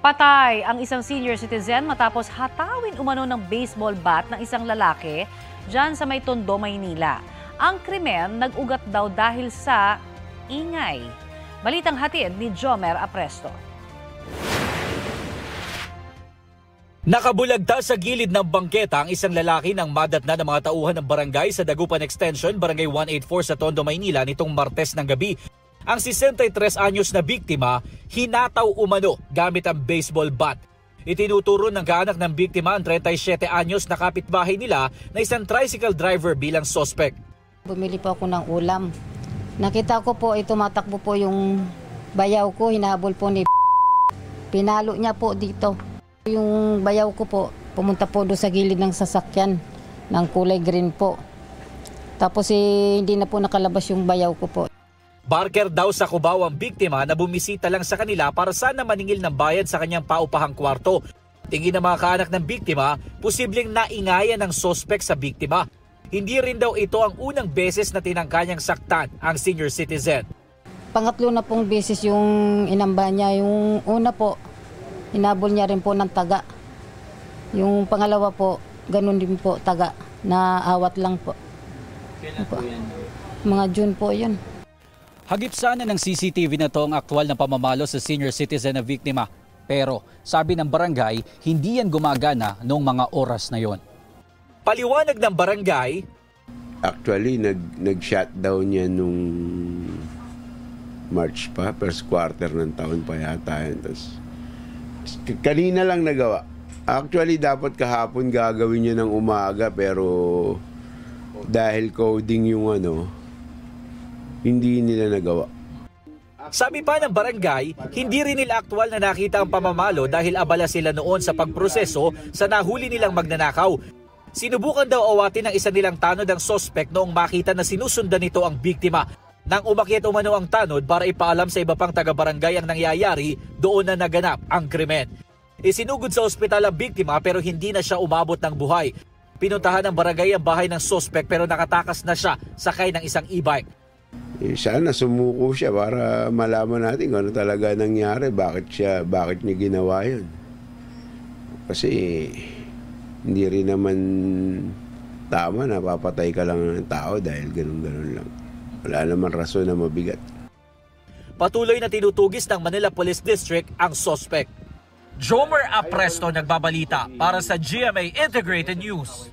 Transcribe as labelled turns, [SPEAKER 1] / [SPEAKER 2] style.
[SPEAKER 1] Patay ang isang senior citizen matapos hatawin umano ng baseball bat ng isang lalaki dyan sa may Tondo, Maynila. Ang krimen nag-ugat daw dahil sa ingay. Balitang hatid ni Jomer Apresto.
[SPEAKER 2] Nakabulagta sa gilid ng bangketa ang isang lalaki ng madatna ng mga tauhan ng barangay sa Dagupan Extension, Barangay 184 sa Tondo, Maynila nitong Martes ng gabi. Ang 63 anyos na biktima, hinataw umano gamit ang baseball bat. Itinuturo ng kaanak ng biktima ang 37 anyos na kapitbahay nila na isang tricycle driver bilang suspect.
[SPEAKER 3] Bumili po ako ng ulam. Nakita ko po, tumatakbo po yung bayaw ko, hinahabol po ni pinalo niya po dito. Yung bayaw ko po, pumunta po doon sa gilid ng sasakyan ng kulay green po. Tapos hindi na po nakalabas yung bayaw ko po.
[SPEAKER 2] Barker daw sa Cubao ang biktima na bumisita lang sa kanila para sana maningil ng bayad sa kanyang paupahang kwarto. Tingin ng mga kaanak ng biktima, posibleng naingayan ng suspect sa biktima. Hindi rin daw ito ang unang beses na tinangkanyang saktan ang senior citizen.
[SPEAKER 3] Pangatlo na pong beses yung inamba niya. Yung una po, hinabol niya rin po ng taga. Yung pangalawa po, ganun din po taga, na awat lang po.
[SPEAKER 4] Kailan po yan?
[SPEAKER 3] Mga June po yun.
[SPEAKER 5] Hagip sana ng CCTV na to ang aktwal na pamamalo sa senior citizen na biktima. Pero sabi ng barangay, hindi yan gumagana noong mga oras na yon.
[SPEAKER 2] Paliwanag ng barangay,
[SPEAKER 6] actually nag-shutdown niya nung March pa, first quarter ng taon pa yata yun. Tapos, kanina lang nagawa. Actually dapat kahapon gagawin niya ng umaga pero dahil coding yung hindi nila nagawa.
[SPEAKER 2] Sabi pa ng barangay, hindi rin nila aktwal na nakita ang pamamalo dahil abala sila noon sa pagproseso sa nahuli nilang magnanakaw. Sinubukan daw awatin ng isa nilang tanod ang suspect noong makita na sinusundan nito ang biktima. Nang umakyat umano ang tanod para ipaalam sa iba pang taga-barangay ang nangyayari, doon na naganap ang krimen. Isinugod sa ospital ang biktima pero hindi na siya umabot ng buhay. Pinuntahan ng barangay ang bahay ng suspect pero nakatakas na siya sakay ng isang e-bike.
[SPEAKER 6] Sana sumuko siya para malaman natin kung ano talaga nangyari, bakit niya ginawa yun. Kasi hindi rin naman tama na papatay ka lang ng tao dahil ganun-ganun lang. Wala naman rason na mabigat.
[SPEAKER 2] Patuloy na tinutugis ng Manila Police District ang suspect. Jomer Apresto nagbabalita para sa GMA Integrated News.